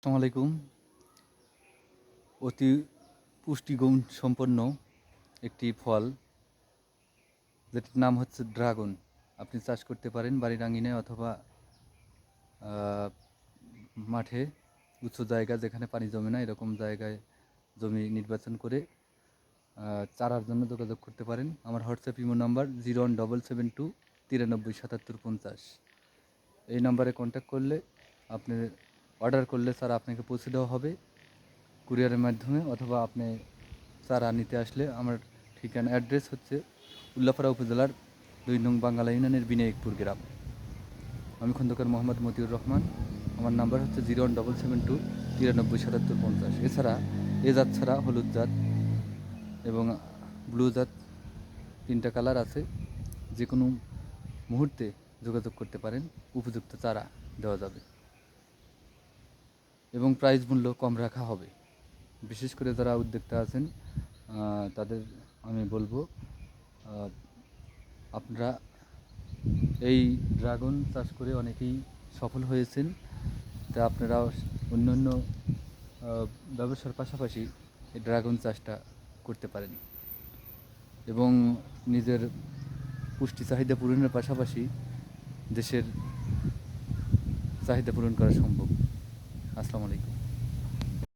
আসসালামু আলাইকুম। অতি পুষ্টিগুণ সম্পন্ন একটি ফল, যেটির নাম হচ্ছে ড্রাগন। আপনি চাষ করতে পারেন বাড়ির আঙিনায় অথবা মাঠে, উঁচু জায়গা যেখানে পানি জমে না, এরকম জায়গায় জমি নির্বাচন করে চারার জন্য যোগাযোগ করতে পারেন। আমার হোয়াটসঅ্যাপ ইমো নাম্বার 0177239750। এই নাম্বারে কন্ট্যাক্ট করলে আপনি অর্ডার করলে চারা আপনাকে পৌঁছে দেওয়া হবে কুরিয়ারের মাধ্যমে, অথবা আপনি চারা নিতে আসলে আমার ঠিকানা অ্যাড্রেস হচ্ছে উল্লাপাড়া উপজেলার ২ নং বাঙ্গালা ইউনিয়নের বিনায়কপুর গ্রাম। আমি খন্দকার মোহাম্মদ মতিউর রহমান। আমার নাম্বার হচ্ছে 0177239750। এছাড়া এ জাত ছাড়া হলুদ জাত এবং ব্লু জাত 3টা কালার আছে। যে কোনো মুহূর্তে যোগাযোগ করতে পারেন, উপযুক্ত চারা দেওয়া যাবে এবং প্রাইস মূল্য কম রাখা হবে। বিশেষ করে যারা উদ্যোক্তা আছেন তাদের আমি বলবো, আপনারা এই ড্রাগন চাষ করে অনেকেই সফল হয়েছেন। তা আপনারা অন্য অন্য ব্যবসার পাশাপাশি এই ড্রাগন চাষটা করতে পারেন এবং নিজের পুষ্টি চাহিদা পূরণের পাশাপাশি দেশের চাহিদা পূরণ করা সম্ভব। আসসালামু আলাইকুম।